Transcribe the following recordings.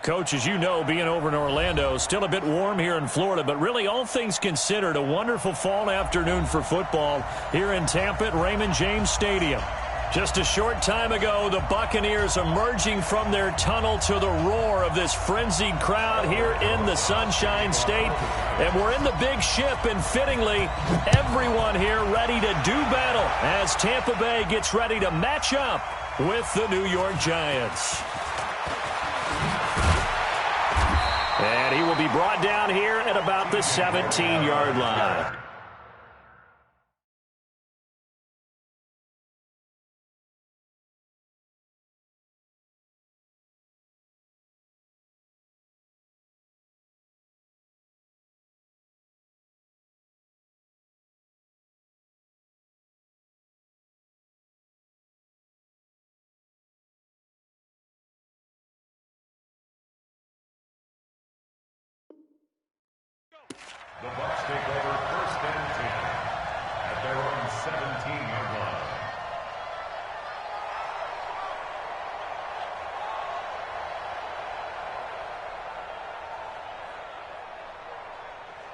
Coach, as you know, being over in Orlando, still a bit warm here in Florida, but really all things considered, a wonderful fall afternoon for football here in Tampa at Raymond James Stadium. Just a short time ago, the Buccaneers emerging from their tunnel to the roar of this frenzied crowd here in the Sunshine State. And we're in the big ship, and fittingly, everyone here ready to do battle as Tampa Bay gets ready to match up with the New York Giants. And he will be brought down here at about the 17-yard line. The Bucs take over first and 10 at their own 17-yard line.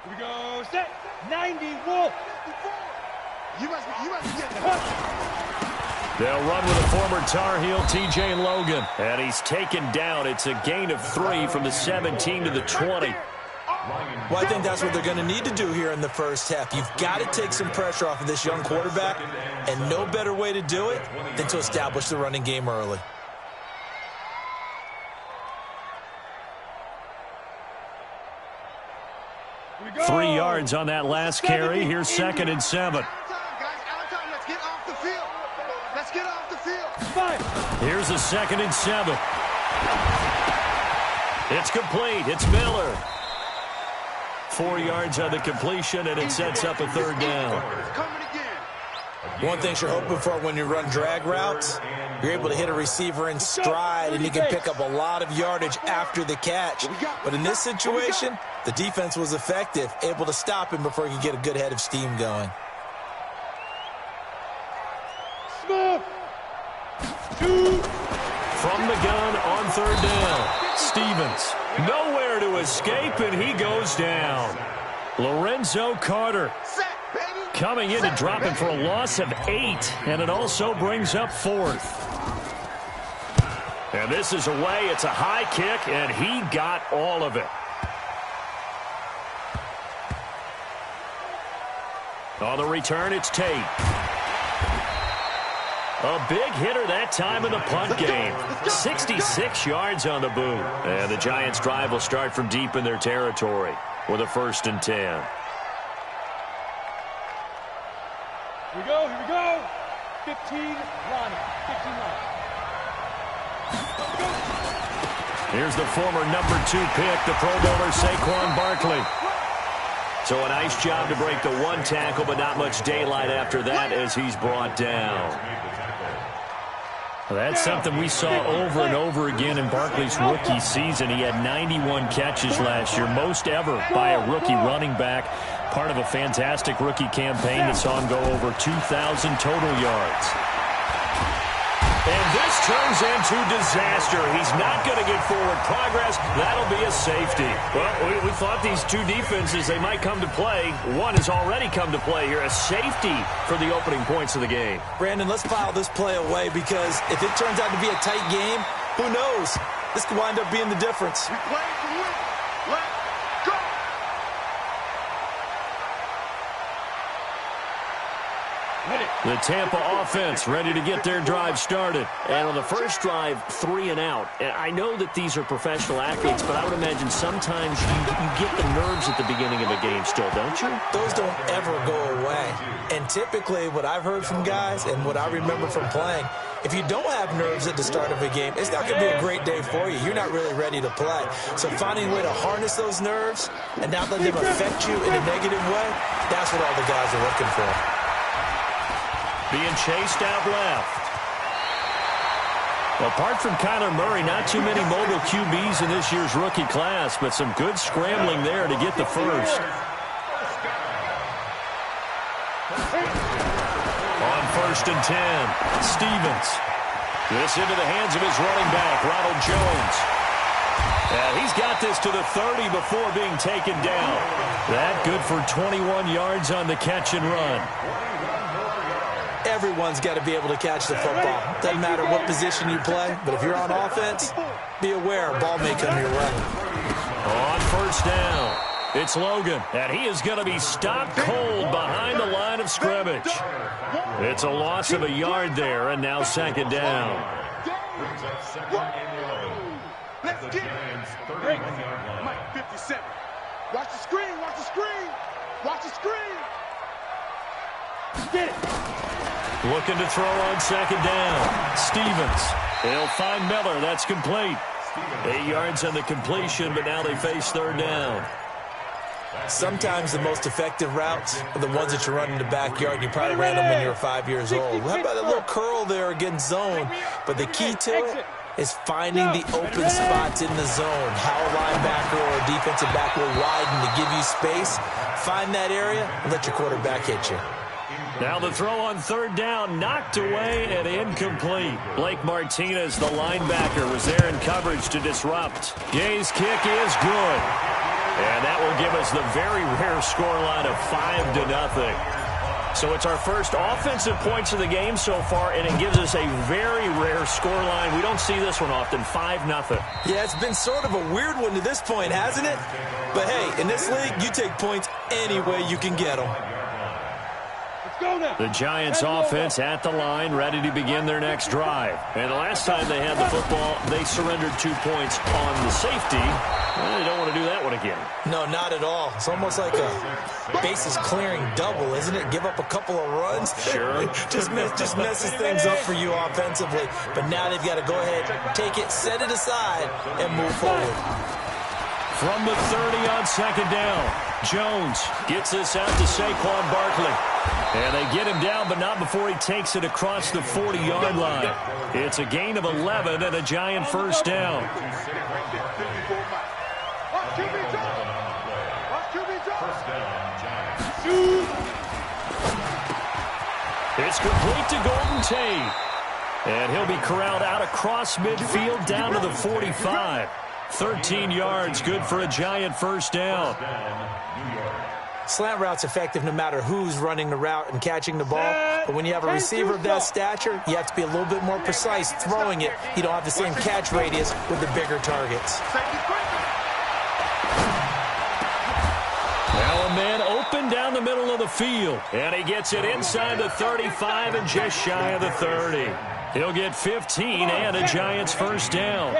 Here we go, set, 90, roll. You must be getting the They'll run with a former Tar Heel, T.J. Logan. And he's taken down. It's a gain of 3 from the 17 to the 20. Well, I think that's what they're going to need to do here in the first half. You've got to take some pressure off of this young quarterback, and no better way to do it than to establish the running game early. Go. 3 yards on that last carry. Here's 2nd and 7. Let's get off the field. Let's get off the field. Fine. Here's a 2nd and 7. It's complete. It's Miller. 4 yards on the completion, and it sets up a 3rd down. One thing you're hoping for when you run drag routes, you're able to hit a receiver in stride, and you can pick up a lot of yardage after the catch. But in this situation, the defense was effective, able to stop him before he could get a good head of steam going. From the gun on 3rd down, Stevens. Nowhere to escape, and he goes down. Lorenzo Carter coming in to drop him for a loss of 8, and it also brings up 4th. And this is away. It's a high kick, and he got all of it. On the return, it's Tate. A big hitter that time in the punt game. 66 yards on the boot. And the Giants' drive will start from deep in their territory with a 1st and 10. Here we go. 15 line. Here's the former number 2 pick, the Pro Bowler Saquon Barkley. So a nice job to break the 1 tackle, but not much daylight after that as he's brought down. That's something we saw over and over again in Barkley's rookie season. He had 91 catches last year, most ever by a rookie running back. Part of a fantastic rookie campaign that saw him go over 2,000 total yards. And this turns into disaster. He's not going to get forward progress. That'll be a safety. Well, we thought these two defenses, they might come to play. One has already come to play here. A safety for the opening points of the game. Brandon, let's file this play away because if it turns out to be a tight game, who knows? This could wind up being the difference. We play for win. Let's go. The Tampa offense ready to get their drive started. And on the first drive, 3 and out. And I know that these are professional athletes, but I would imagine sometimes you get the nerves at the beginning of a game still, don't you? Those don't ever go away. And typically what I've heard from guys and what I remember from playing, if you don't have nerves at the start of a game, it's not going to be a great day for you. You're not really ready to play. So finding a way to harness those nerves and not let them affect you in a negative way, that's what all the guys are looking for. Being chased out left. Apart from Kyler Murray, not too many mobile QBs in this year's rookie class, but some good scrambling there to get the first. On 1st and 10, Stevens. This into the hands of his running back, Ronald Jones. And he's got this to the 30 before being taken down. That good for 21 yards on the catch and run. Everyone's got to be able to catch the football. Doesn't matter what position you play, but if you're on offense, be aware a ball may come your way. On first down, it's Logan, and he is going to be stopped cold behind the line of scrimmage. It's a loss of a yard there, and now second down. Brings up second and 11. Let's get it. Great. Mike 57. Watch the screen. Watch the screen. Watch the screen. Get it. Looking to throw on second down. Stevens. He'll find Miller. That's complete. 8 yards on the completion, but now they face third down. Sometimes the most effective routes are the ones that you run in the backyard, and you probably ran them when you were 5 years old. How about a little curl there against zone? But the key to it is finding the open spots in the zone. How a linebacker or a defensive back will widen to give you space. Find that area and let your quarterback hit you. Now the throw on third down, knocked away and incomplete. Blake Martinez, the linebacker, was there in coverage to disrupt. Gay's kick is good. And that will give us the very rare scoreline of 5-0. So it's our first offensive points of the game so far, and it gives us a very rare scoreline. We don't see this one often, 5-0. Yeah, it's been sort of a weird one to this point, hasn't it? But hey, in this league, you take points any way you can get them. The Giants offense at the line, ready to begin their next drive. And the last time they had the football, they surrendered 2 points on the safety. Well, they don't want to do that one again. No, not at all. It's almost like a bases clearing double, isn't it? Give up a couple of runs. Sure. just messes things up for you offensively. But now they've got to go ahead, take it, set it aside, and move forward. From the 30 on second down, Jones gets this out to Saquon Barkley. And they get him down, but not before he takes it across the 40-yard line. It's a gain of 11 and a Giant first down. It's complete to Golden Tate. And he'll be corralled out across midfield down to the 45. 13 yards, good for a Giant first down. Slant route's effective no matter who's running the route and catching the ball. But when you have a receiver of that stature, you have to be a little bit more precise throwing it. You don't have the same catch radius with the bigger targets. Now a man open down the middle of the field. And he gets it inside the 35 and just shy of the 30. He'll get 15 and a Giants first down.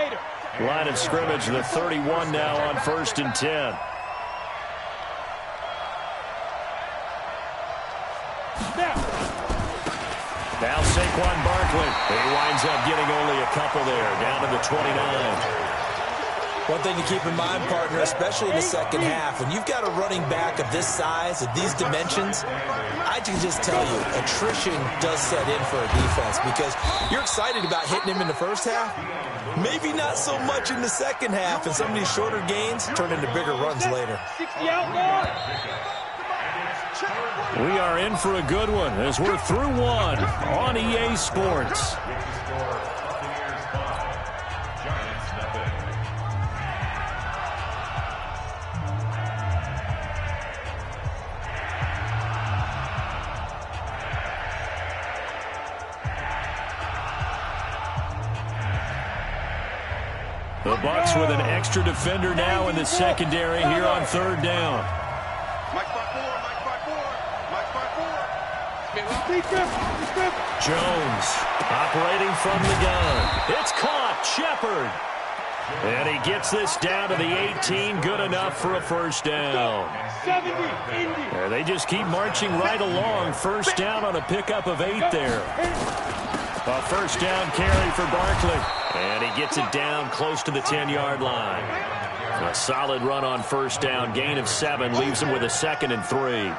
Line of scrimmage, the 31 now on 1st and 10. Now Saquon Barkley. He winds up getting only a couple there, down to the 29. One thing to keep in mind, partner, especially in the second half, when you've got a running back of this size, of these dimensions, I can just tell you, attrition does set in for a defense because you're excited about hitting him in the first half. Maybe not so much in the second half, and some of these shorter gains turn into bigger runs later. We are in for a good one as we're through one on EA Sports. The Bucs with an extra defender now in the secondary here on third down. Jones operating from the gun. It's caught. Shepard. And he gets this down to the 18. Good enough for a first down. And they just keep marching right along. First down on a pickup of 8 there. A first down carry for Barkley. And he gets it down close to the 10-yard line. A solid run on first down. Gain of 7 leaves him with a 2nd and 3.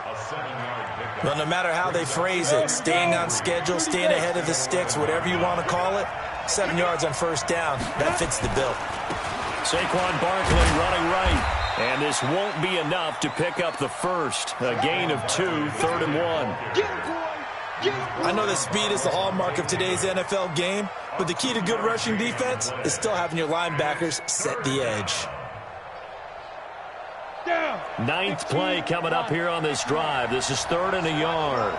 Well, no matter how they phrase it, staying on schedule, staying ahead of the sticks, whatever you want to call it, 7 yards on first down, that fits the bill. Saquon Barkley running right. And this won't be enough to pick up the first. A gain of 2, 3rd and 1. I know that speed is the hallmark of today's NFL game, but the key to good rushing defense is still having your linebackers set the edge. Ninth play coming up here on this drive. This is 3rd and a yard.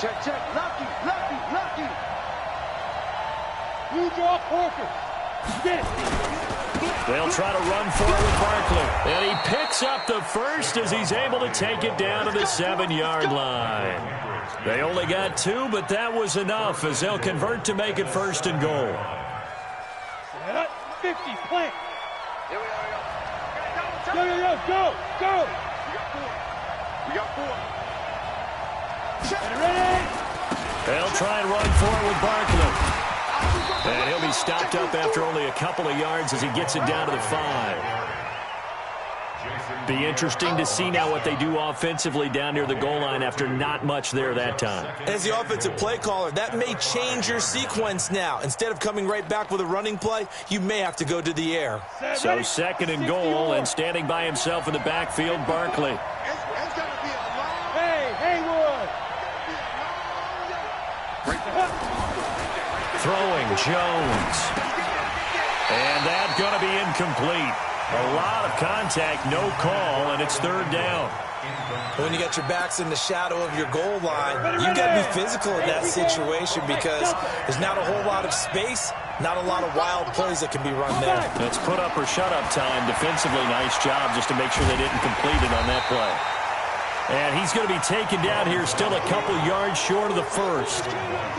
Check, check. Lucky. You draw Porter. Get it. They'll try to run for it with Barkley. And he picks up the first as he's able to take it down to the 7-yard line. They only got 2, but that was enough as they'll convert to make it 1st and goal. 50, plant. Go. We got 4. Ready? They'll try and run for it with Barkley. And he'll be stopped up after only a couple of yards as he gets it down to the 5. Be interesting to see now what they do offensively down near the goal line after not much there that time. As the offensive play caller, that may change your sequence now. Instead of coming right back with a running play, you may have to go to the air. So 2nd and goal, and standing by himself in the backfield, Barkley. Hey, Haywood. Throwing, Jones. And that's going to be incomplete. A lot of contact, no call, and it's 3rd down. When you got your backs in the shadow of your goal line, you've got to be physical in that situation because there's not a whole lot of space, not a lot of wild plays that can be run there. It's put up or shut up time. Defensively, nice job just to make sure they didn't complete it on that play. And he's going to be taken down here, still a couple yards short of the 1st.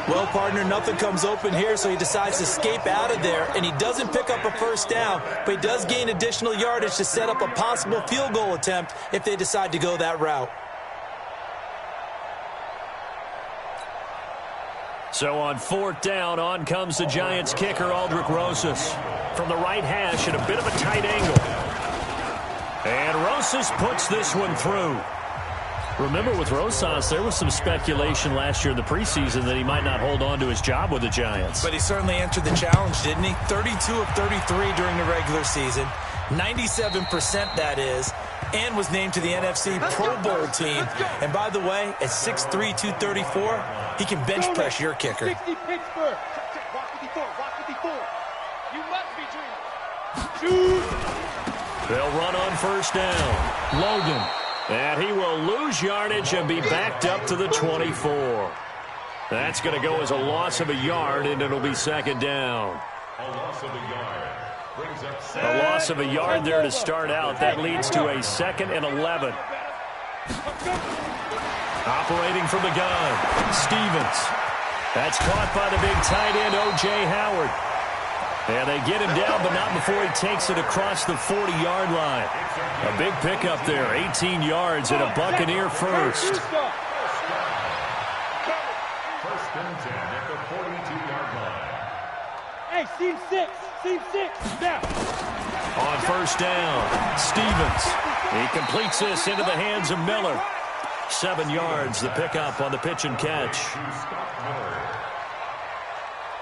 Well, partner, nothing comes open here, so he decides to escape out of there, and he doesn't pick up a 1st down, but he does gain additional yardage to set up a possible field goal attempt if they decide to go that route. So on 4th down, on comes the Giants kicker, Aldrick Rosas. From the right hash at a bit of a tight angle. And Rosas puts this one through. Remember, with Rosas, there was some speculation last year in the preseason that he might not hold on to his job with the Giants. But he certainly answered the challenge, didn't he? 32 of 33 during the regular season, 97% that is, and was named to the NFC Pro Bowl team. And by the way, at 6'3", 234, he can bench press your kicker. 60 Pittsburgh. Walk 54. You must be dreaming. Shoot. They'll run on 1st down. Logan. And he will lose yardage and be backed up to the 24. That's going to go as a loss of a yard, and it'll be 2nd down. A loss of a yard. Brings up A loss of a yard there to start out. That leads to a 2nd and 11. Operating from the gun, Stevens. That's caught by the big tight end, O.J. Howard. And they get him down, but not before he takes it across the 40-yard line. A big pickup there, 18 yards and a Buccaneer first. 1st and 10 at the 42-yard line. Hey, seam 6. Now. On 1st down, Stevens. He completes this into the hands of Miller. 7 yards, the pickup on the pitch and catch.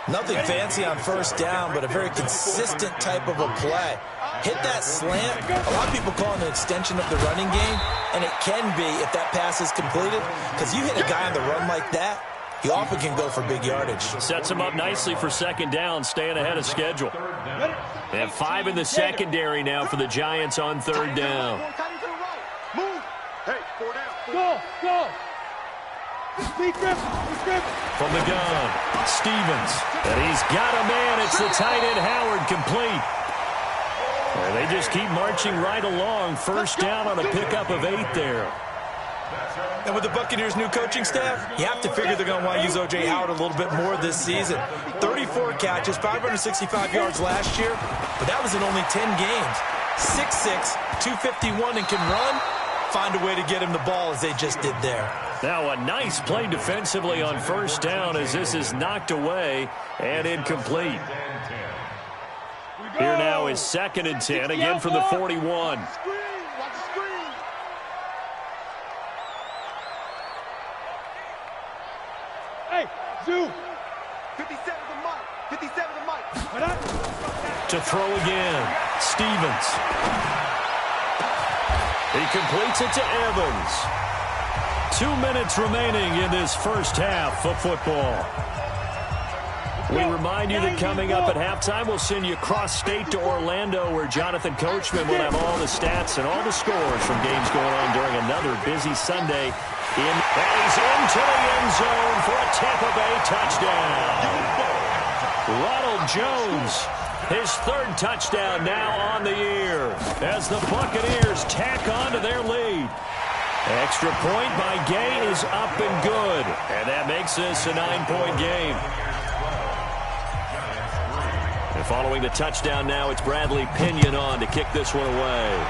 Nothing fancy on 1st down, but a very consistent type of a play. Hit that slant. A lot of people call it an extension of the running game, and it can be if that pass is completed, because you hit a guy on the run like that, he often can go for big yardage. Sets him up nicely for 2nd down, staying ahead of schedule. And 5 in the secondary now for the Giants on 3rd down. Move. Hey, 4 down. Go. From the gun, Stevens. And he's got a man. It's the tight end, Howard, complete. And they just keep marching right along. 1st down on a pickup of 8 there. And with the Buccaneers' new coaching staff, you have to figure they're going to want to use O.J. Howard a little bit more this season. 34 catches, 565 yards last year, but that was in only 10 games. 6'6", 251, and can run. Find a way to get him the ball as they just did there. Now a nice play defensively on 1st down as this is knocked away and incomplete. Here now is 2nd and 10, again from the 41. Hey, Zoo. 57 to Mike. 57 to Mike. To throw again, Stevens. He completes it to Evans. 2 minutes remaining in this first half of football. We remind you that coming up at halftime, we'll send you cross-state to Orlando, where Jonathan Coachman will have all the stats and all the scores from games going on during another busy Sunday. And he's into the end zone for a Tampa Bay touchdown. Ronald Jones, his third touchdown now on the year, as the Buccaneers tack on to their lead. Extra point by Gay is up and good, and that makes this a 9-point game. And following the touchdown now, it's Bradley Pinion on to kick this one away.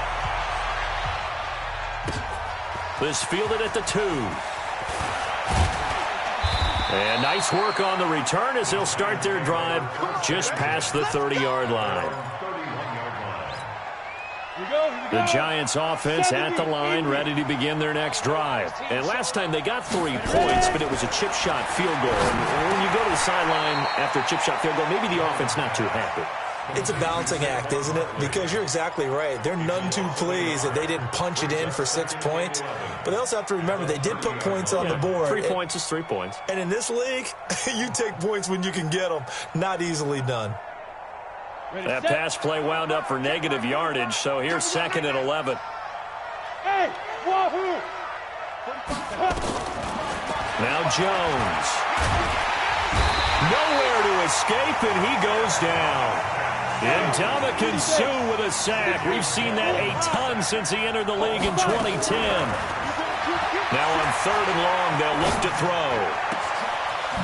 This fielded at the 2. And nice work on the return as they'll start their drive just past the 30-yard line. The Giants offense at the line, ready to begin their next drive. And last time they got 3 points, but it was a chip shot field goal. And when you go to the sideline after a chip shot field goal, maybe the offense not too happy. It's a balancing act, isn't it? Because you're exactly right. They're none too pleased that they didn't punch it in for 6 points. But they also have to remember they did put points on the board. 3 points is 3 points. And in this league, you take points when you can get them. Not easily done. That pass play wound up for negative yardage, so here's 2nd and 11. Hey, wahoo! Now Jones. Nowhere to escape, and he goes down. And Ndamukong Suh with a sack. We've seen that a ton since he entered the league in 2010. Now on 3rd and long, they'll look to throw.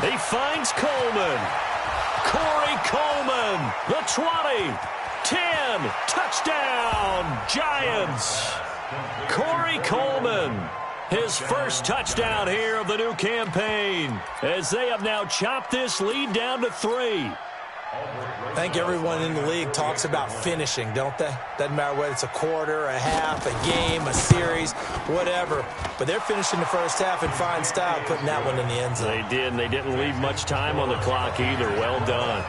He finds Coleman. Corey Coleman, the 20, 10, touchdown, Giants. Corey Coleman, his first touchdown here of the new campaign, as they have now chopped this lead down to 3. I think everyone in the league talks about finishing, don't they? Doesn't matter whether it's a quarter, a half, a game, a series, whatever. But they're finishing the first half in fine style, putting that one in the end zone. They did, and they didn't leave much time on the clock either. Well done.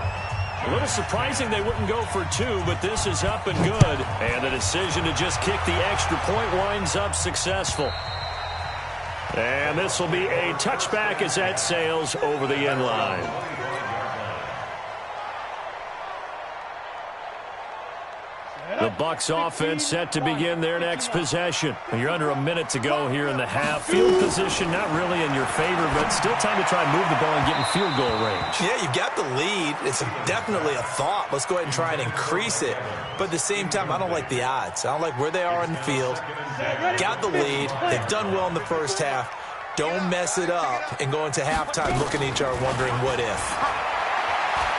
A little surprising they wouldn't go for 2, but this is up and good. And the decision to just kick the extra point winds up successful. And this will be a touchback as that sails over the end line. The Bucs offense set to begin their next possession. You're under a minute to go here in the half. Field position not really in your favor, but still time to try and move the ball and get in field goal range. Yeah, you've got the lead. It's definitely a thought. Let's go ahead and try and increase it. But at the same time, I don't like the odds. I don't like where they are in the field. Got the lead. They've done well in the first half. Don't mess it up and go into halftime looking at each other wondering what if.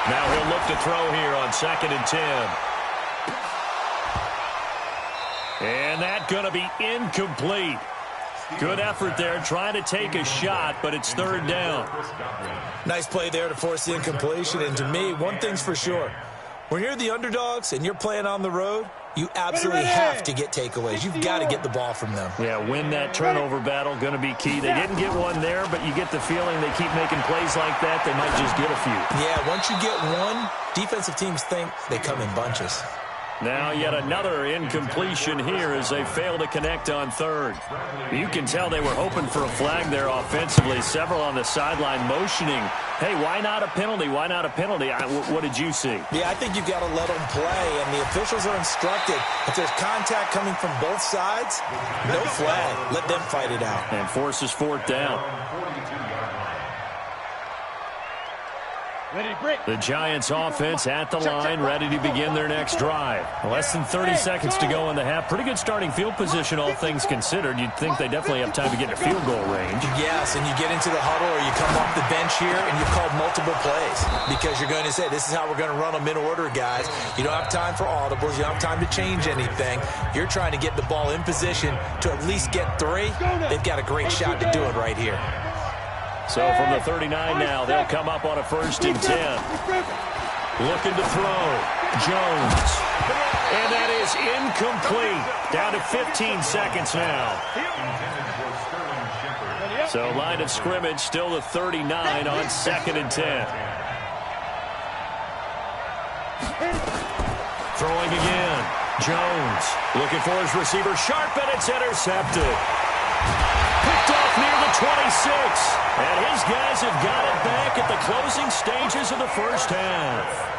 Now he'll look to throw here on 2nd and 10. And that's going to be incomplete. Good effort there, trying to take a shot, but it's 3rd down. Nice play there to force the incompletion. And to me, one thing's for sure. When you're the underdogs and you're playing on the road, you absolutely have to get takeaways. You've got to get the ball from them. Yeah, win that turnover battle, going to be key. They didn't get one there, but you get the feeling they keep making plays like that, they might just get a few. Yeah, once you get one, defensive teams think they come in bunches. Now yet another incompletion here as they fail to connect on 3rd. You can tell they were hoping for a flag there offensively. Several on the sideline motioning, hey, why not a penalty? Why not a penalty? What did you see? Yeah, I think you've got to let them play, and the officials are instructed. If there's contact coming from both sides, no flag. Let them fight it out. And forces 4th down. The Giants offense at the line, ready to begin their next drive. Less than 30 seconds to go in the half. Pretty good starting field position, all things considered. You'd think they definitely have time to get to field goal range. Yes, and you get into the huddle or you come off the bench here and you've called multiple plays because you're going to say, this is how we're going to run them in order, guys. You don't have time for audibles. You don't have time to change anything. You're trying to get the ball in position to at least get 3. They've got a great shot to do it right here. So from the 39 now, they'll come up on a 1st and 10. Looking to throw. Jones. And that is incomplete. Down to 15 seconds now. So line of scrimmage still the 39 on 2nd and 10. Throwing again. Jones looking for his receiver sharp, and it's intercepted. Picked off near the 26. And his guys have got it back at the closing stages of the first half.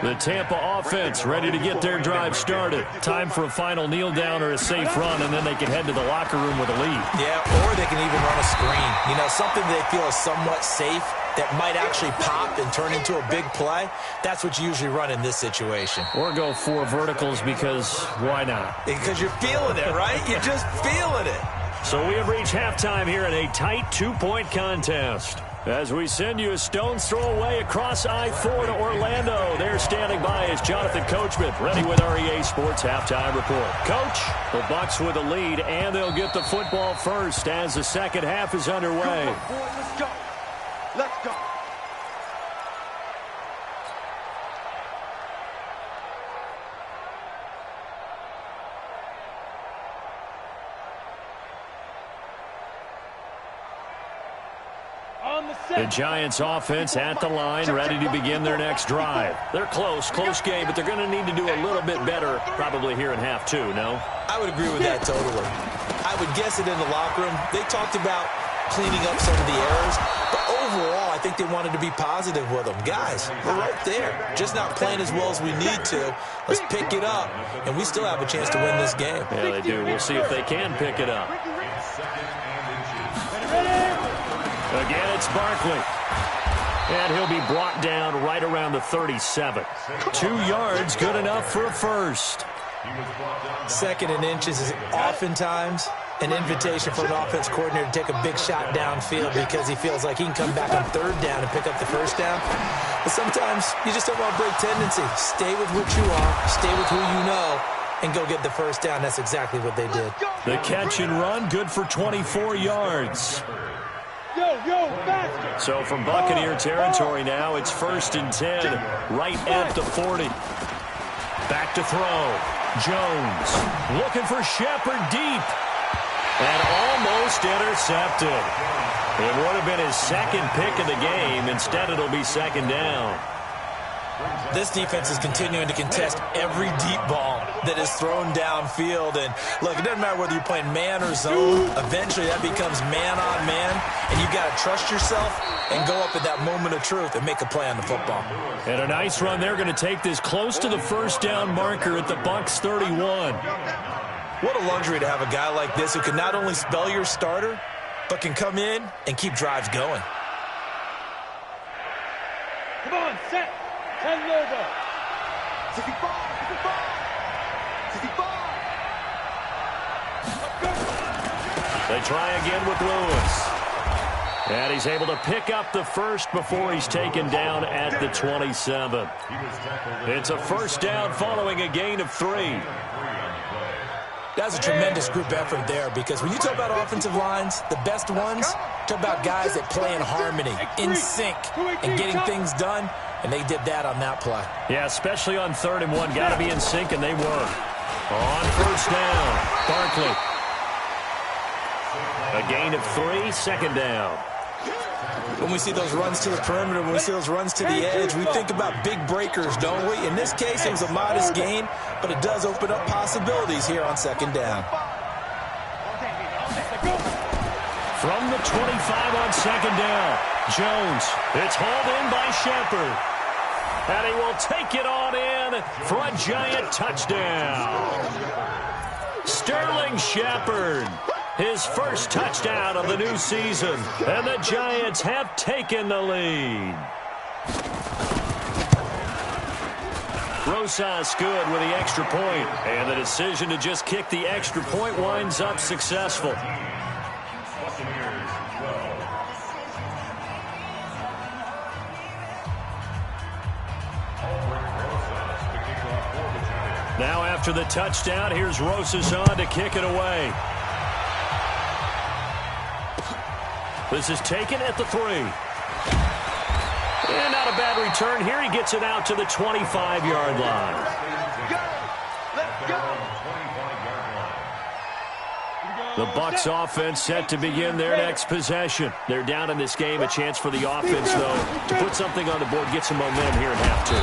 The Tampa offense ready to get their drive started. Time for a final kneel down or a safe run, and then they can head to the locker room with a lead. Yeah, or they can even run a screen. You know, something they feel is somewhat safe that might actually pop and turn into a big play. That's what you usually run in this situation. Or go 4 verticals because why not? Because you're feeling it, right? You're just feeling it. So we have reached halftime here in a tight 2-point contest. As we send you a stone's throw away across I-4 to Orlando. There standing by is Jonathan Coachman, ready with our EA Sports Halftime Report. Coach, the Bucs with a lead, and they'll get the football first as the second half is underway. Let's go. Let's go. The Giants offense at the line, ready to begin their next drive. They're close game, but they're going to need to do a little bit better probably here in half 2, no? I would agree with that totally. I would guess it in the locker room. They talked about cleaning up some of the errors, but overall, I think they wanted to be positive with them. Guys, we're right there. Just not playing as well as we need to. Let's pick it up, and we still have a chance to win this game. Yeah, they do. We'll see if they can pick it up. Again, it's Barkley. And he'll be brought down right around the 37. 2 yards, good enough for a first. 2nd and inches is oftentimes an invitation for an offense coordinator to take a big shot downfield because he feels like he can come back on 3rd down and pick up the first down. But sometimes you just don't want to break tendency. Stay with what you are, stay with who you know, and go get the first down. That's exactly what they did. The catch and run, good for 24 yards. So from Buccaneer territory now, it's 1st and 10, right at the 40. Back to throw. Jones looking for Shepard deep. And almost intercepted. It would have been his 2nd pick of the game. Instead, it'll be 2nd down. This defense is continuing to contest every deep ball that is thrown downfield. And, look, it doesn't matter whether you're playing man or zone. Eventually, that becomes man on man. And you've got to trust yourself and go up at that moment of truth and make a play on the football. And a nice run. They're going to take this close to the first down marker at the Bucs 31. What a luxury to have a guy like this who can not only spell your starter, but can come in and keep drives going. Come on, set. 10 over. 65. They try again with Lewis. And he's able to pick up the first before he's taken down at the 27. It's a first down following a gain of 3. That's a tremendous group effort there because when you talk about offensive lines, the best ones, talk about guys that play in harmony, in sync, and getting things done, and they did that on that play. Yeah, especially on 3rd and 1. Got to be in sync, and they were. On first down, Barkley. A gain of 3, 2nd down. When we see those runs to the perimeter, when we see those runs to the edge, we think about big breakers, don't we? In this case, it was a modest gain, but it does open up possibilities here on 2nd down. From the 25 on 2nd down, Jones. It's hauled in by Shepard. And he will take it on in for a Giant touchdown. Sterling Shepard. His first touchdown of the new season. And the Giants have taken the lead. Rosas good with the extra point. And the decision to just kick the extra point winds up successful. Now after the touchdown, here's Rosas on to kick it away. This is taken at the 3. And not a bad return here. He gets it out to the 25-yard line. The Bucs offense set to begin their next possession. They're down in this game. A chance for the offense, though, to put something on the board, get some momentum here in half 2.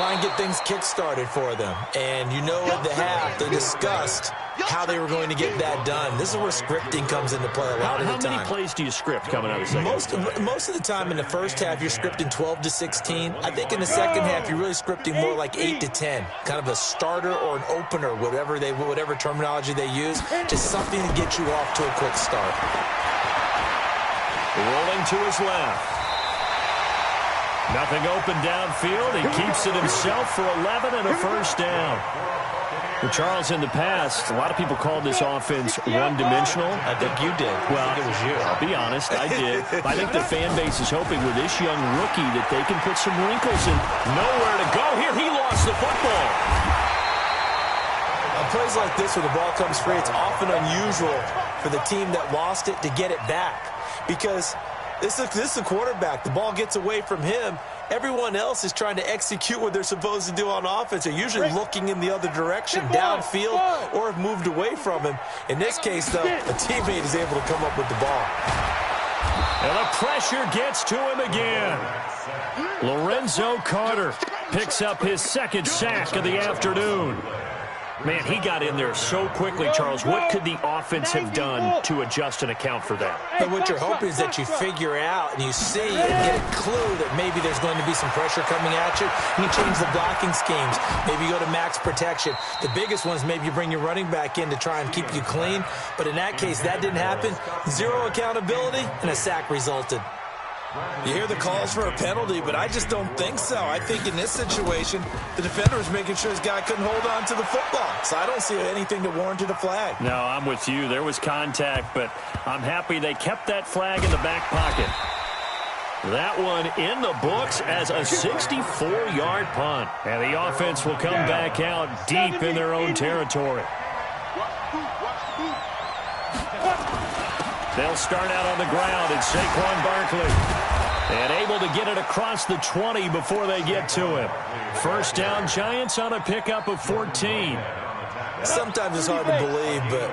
try and get things kick-started for them. And you know at the half, they discussed how they were going to get that done. This is where scripting comes into play a lot of the time. How many plays do you script coming out of the second? Most of the time in the first half, you're scripting 12 to 16. I think in the second half, you're really scripting more like 8 to 10. Kind of a starter or an opener, whatever terminology they use. Just something to get you off to a quick start. Rolling to his left. Nothing open downfield. He keeps it himself for 11 and a first down. Well, Charles, in the past, a lot of people called this offense one-dimensional. I think you did. Well, I think it was you. I'll be honest, I did. I think the fan base is hoping with this young rookie that they can put some wrinkles in. Nowhere to go here. He lost the football. On plays like this where the ball comes free, it's often unusual for the team that lost it to get it back. Because this is a quarterback. The ball gets away from him. Everyone else is trying to execute what they're supposed to do on offense. They're usually looking in the other direction, downfield, or have moved away from him. In this case, though, a teammate is able to come up with the ball. And the pressure gets to him again. Lorenzo Carter picks up his second sack of the afternoon. Man, he got in there so quickly, Charles. What could the offense have done to adjust and account for that? But what you're hoping is that you figure out and you see and get a clue that maybe there's going to be some pressure coming at you. And you change the blocking schemes. Maybe you go to max protection. The biggest one is maybe you bring your running back in to try and keep you clean. But in that case, that didn't happen. Zero accountability, and a sack resulted. You hear the calls for a penalty, but I just don't think so. I think in this situation, the defender was making sure his guy couldn't hold on to the football. So I don't see anything that warranted a flag. No, I'm with you. There was contact, but I'm happy they kept that flag in the back pocket. That one in the books as a 64-yard punt. And the offense will come back out deep in their own territory. They'll start out on the ground, and Saquon Barkley. And able to get it across the 20 before they get to him. First down, Giants on a pickup of 14. Sometimes it's hard to believe, but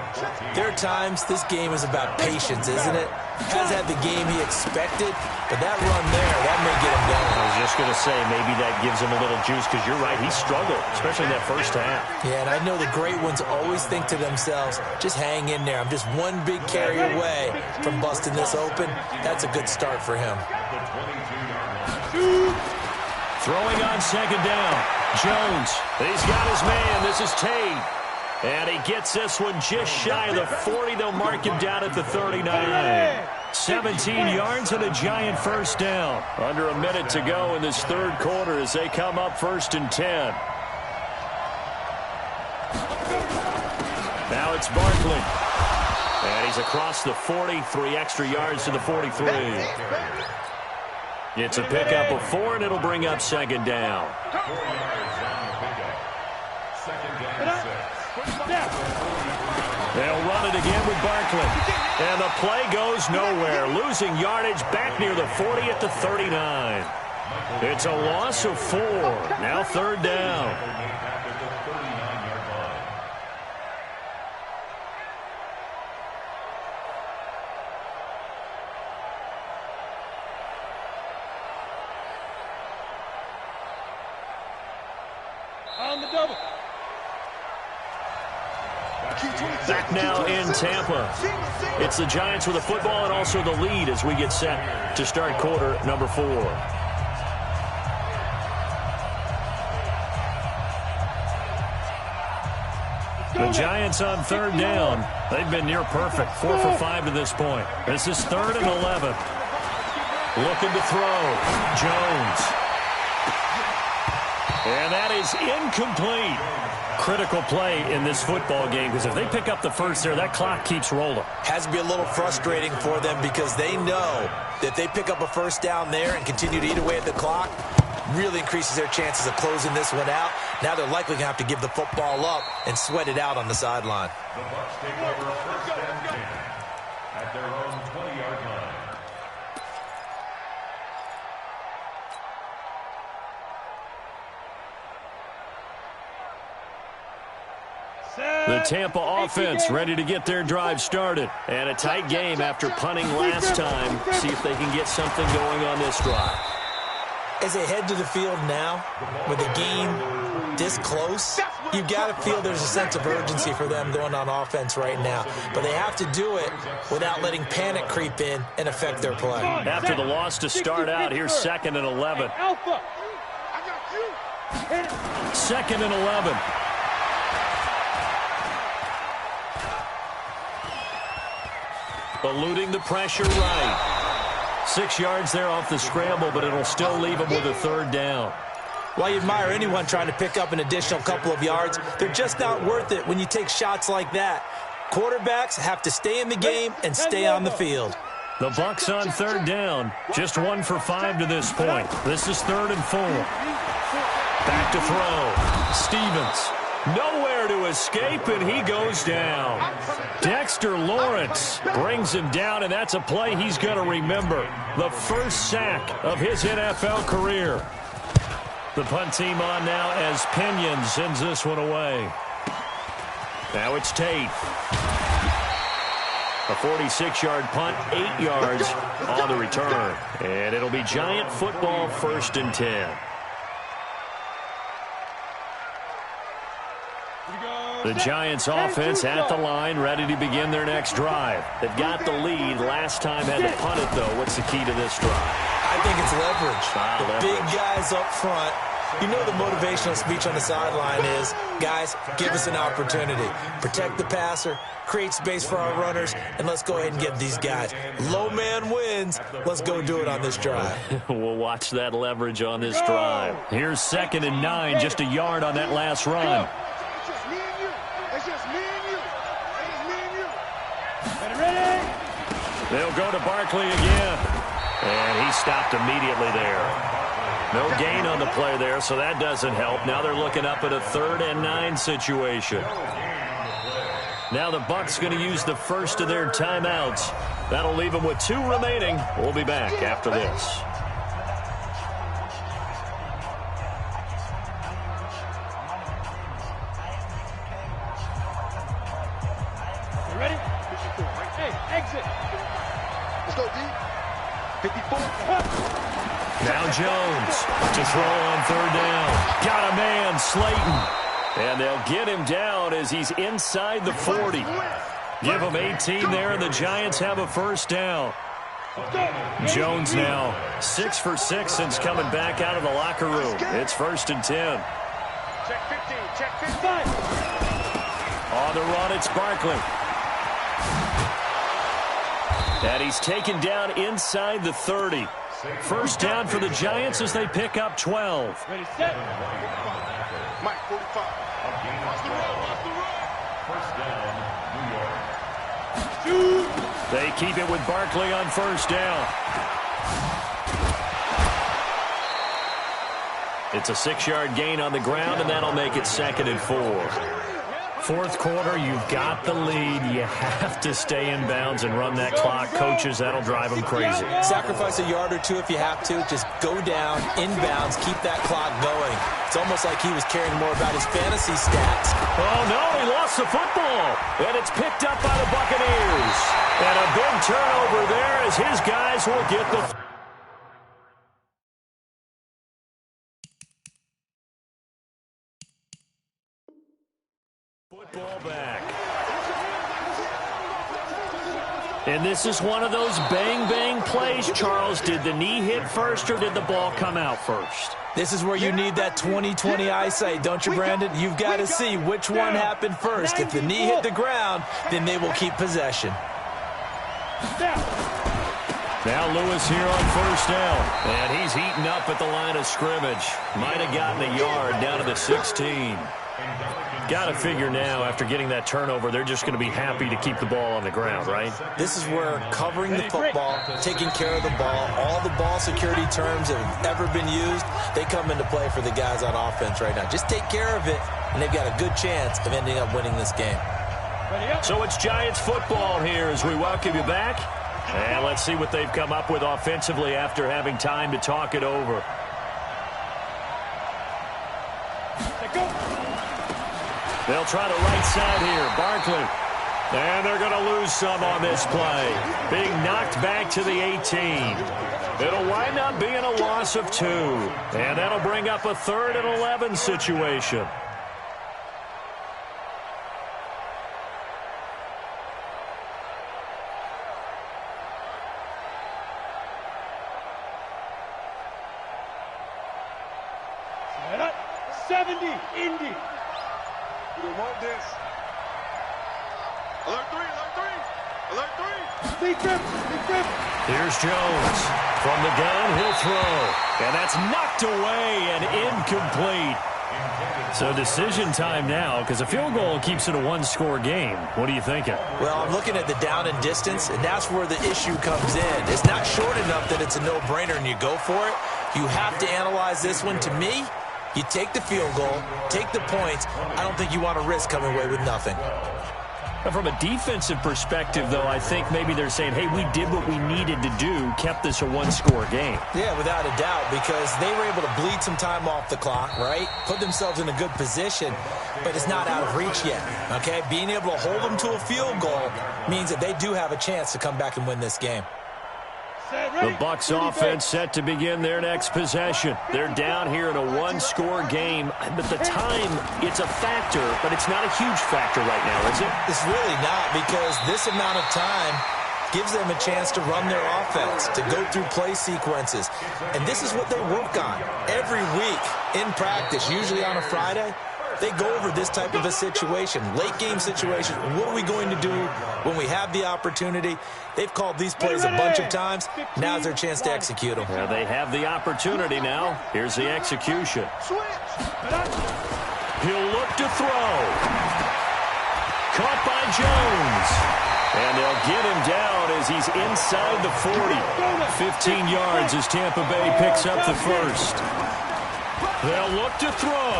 there are times this game is about patience, isn't it? Has had the game he expected, but that run there, that may get him going. I was just going to say, maybe that gives him a little juice, because you're right, he struggled, especially in that first half. Yeah, and I know the great ones always think to themselves, just hang in there. I'm just one big carry away from busting this open. That's a good start for him. Throwing on second down, Jones. He's got his man. This is Tate. And he gets this one just shy of the 40. They'll mark him down at the 39. 17 yards and a Giant first down. Under a minute to go in this third quarter as they come up 1st and 10. Now it's Barkley. And he's across the 40, 3 extra yards to the 43. It's a pickup of 4, and it'll bring up second down. 4 yards on the pickup. Second down, 6. They'll run it again with Barkley. And the play goes nowhere. Losing yardage back near the 40 at the 39. It's a loss of 4. Now third down. On the double. Back now in Tampa. It's the Giants with the football and also the lead as we get set to start quarter number 4. The Giants on third down. They've been near perfect. 4 for 5 to this point. This is 3rd and 11. Looking to throw. Jones. And that is incomplete. Critical play in this football game, because if they pick up the first there, that clock keeps rolling. Has to be a little frustrating for them because they know that they pick up a first down there and continue to eat away at the clock, really increases their chances of closing this one out. Now they're likely going to have to give the football up and sweat it out on the sideline. The Bucs take over 1st and 10 at their own 20-yard line. The Tampa offense ready to get their drive started. And a tight game after punting last time. See if they can get something going on this drive. as they head to the field now, with the game this close, you've got to feel there's a sense of urgency for them going on offense right now. But they have to do it without letting panic creep in and affect their play. After the loss to start out, here's 2nd and 11. Alpha. 2nd and 11. Eluding the pressure right. 6 yards there off the scramble, but it'll still leave them with a 3rd down. While you admire anyone trying to pick up an additional couple of yards, they're just not worth it when you take shots like that. Quarterbacks have to stay in the game and stay on the field. The Bucs on 3rd down. Just 1 for 5 to this point. This is 3rd and 4. Back to throw. Stevens. Nowhere to escape, and he goes down. Dexter Lawrence brings him down, and that's a play he's going to remember. The first sack of his NFL career. The punt team on now as Pinion sends this one away. Now it's Tate. A 46-yard punt, 8 yards on the return. And it'll be Giant football, 1st and 10. The Giants offense at the line, ready to begin their next drive. They've got the lead. Last time had to punt it, though. What's the key to this drive? I think it's leverage. Leverage. Big guys up front. You know the motivational speech on the sideline is, guys, give us an opportunity. Protect the passer, create space for our runners, and let's go ahead and get these guys. Low man wins. Let's go do it on this drive. We'll watch that leverage on this drive. Here's 2nd and 9, just a yard on that last run. It's just me and you. It's just me and you. It's just me and you. Ready? They'll go to Barkley again. And he stopped immediately there. No gain on the play there, so that doesn't help. Now they're looking up at a 3rd and 9 situation. Now the Bucs going to use the first of their timeouts. That'll leave them with 2 remaining. We'll be back after this. You ready? 54. Hey, exit. Let's go, D. 54. Now Jones to throw on 3rd down. Got a man, Slayton. And they'll get him down as he's inside the 40. Give him 18 there, and the Giants have a 1st down. Jones now 6 for 6 since coming back out of the locker room. It's 1st and 10. Check 15. Check 15. On the run, it's Barkley. And he's taken down inside the 30. 1st down for the Giants as they pick up 12. Ready, set. Mike, 45. Watch the roll. Watch the roll. 1st down, New York. Shoot. They keep it with Barkley on 1st down. It's a 6-yard gain on the ground, and that'll make it 2nd and 4. 4th quarter, you've got the lead. You have to stay in bounds and run that clock. Coaches, that'll drive them crazy. Sacrifice a yard or 2 if you have to. Just go down, in bounds, keep that clock going. It's almost like he was caring more about his fantasy stats. Oh, no, he lost the football. And it's picked up by the Buccaneers. And a big turnover there as his guys will get the football back. And this is one of those bang-bang plays, Charles. Did the knee hit first or did the ball come out first? This is where you need that 20/20 eyesight, don't you, Brandon? You've got to see which one happened first. If the knee hit the ground, then they will keep possession. Now Lewis here on 1st down. And he's heating up at the line of scrimmage. Might have gotten a yard down to the 16. Got to figure now, after getting that turnover, they're just going to be happy to keep the ball on the ground, right? This is where covering the football, taking care of the ball, all the ball security terms that have ever been used, they come into play for the guys on offense right now. Just take care of it, and they've got a good chance of ending up winning this game. So it's Giants football here as we welcome you back. And let's see what they've come up with offensively after having time to talk it over. Go. They'll try the right side here. Barkley. And they're going to lose some on this play. Being knocked back to the 18. It'll wind up being a loss of 2. And that'll bring up a 3rd and 11 situation. Set up. 70, Indy. We want this. Alert 3, alert 3, alert 3. Big trip, big trip. Here's Jones. From the gun, he'll throw. And that's knocked away and incomplete. So decision time now, because a field goal keeps it a one-score game. What are you thinking? Well, I'm looking at the down and distance, and that's where the issue comes in. It's not short enough that it's a no-brainer and you go for it. You have to analyze this one. To me, you take the field goal, take the points. I don't think you want to risk coming away with nothing. From a defensive perspective, though, I think maybe they're saying, hey, we did what we needed to do, kept this a one-score game. Yeah, without a doubt, because they were able to bleed some time off the clock, right? Put themselves in a good position, but it's not out of reach yet, okay? Being able to hold them to a field goal means that they do have a chance to come back and win this game. The Bucs offense set to begin their next possession. They're down here in a one-score game. But the time, it's a factor, but it's not a huge factor right now, is it? It's really not, because this amount of time gives them a chance to run their offense, to go through play sequences. And this is what they work on every week in practice, usually on a Friday. They go over this type of a situation, late-game situation. What are we going to do when we have the opportunity? They've called these plays a bunch of times. Now's their chance to execute them. Well, they have the opportunity now. Here's the execution. He'll look to throw. Caught by Jones. And they'll get him down as he's inside the 40. 15 yards as Tampa Bay picks up the first. They'll look to throw.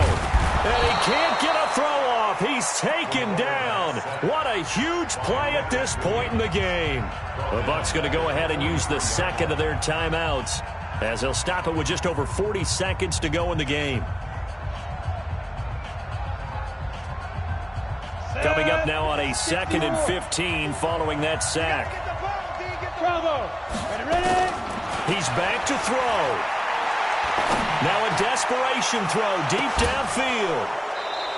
And he can't get a throw off. He's taken down. What a huge play at this point in the game. The Bucs going to go ahead and use the second of their timeouts as they'll stop it with just over 40 seconds to go in the game. Coming up now on a 2nd and 15 following that sack. He's back to throw. Now a desperation throw deep downfield.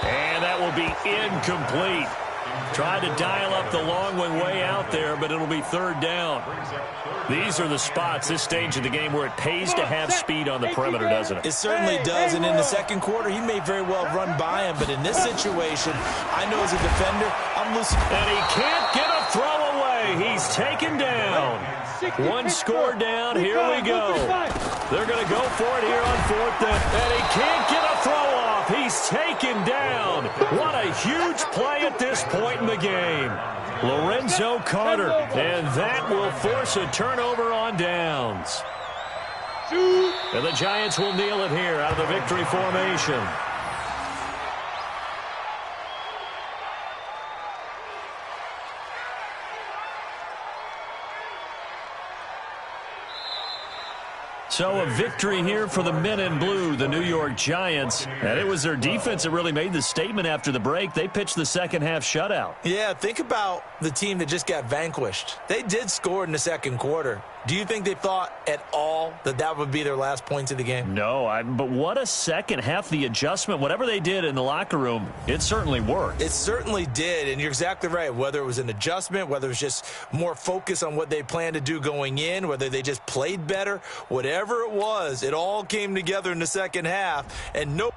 And that will be incomplete. Tried to dial up the long one way out there, but it'll be 3rd down. These are the spots, this stage of the game, where it pays to have speed on the perimeter, doesn't it? It certainly does, and in the second quarter, he may very well run by him, but in this situation, I know as a defender, I'm losing. And he can't get a throw away. He's taken down. One score down. Here we go. They're going to go for it here on 4th down. And he can't get a throw off. He's taken down. What a huge play at this point in the game. Lorenzo Carter. And that will force a turnover on downs. And the Giants will kneel it here out of the victory formation. So a victory here for the men in blue, the New York Giants. And it was their defense that really made the statement after the break. They pitched the second half shutout. Yeah, think about the team that just got vanquished. They did score in the second quarter. Do you think they thought at all that that would be their last points of the game? No, but what a second half. The adjustment, whatever they did in the locker room, it certainly worked. It certainly did, and you're exactly right. Whether it was an adjustment, whether it was just more focus on what they planned to do going in, whether they just played better, whatever it was, it all came together in the second half, and no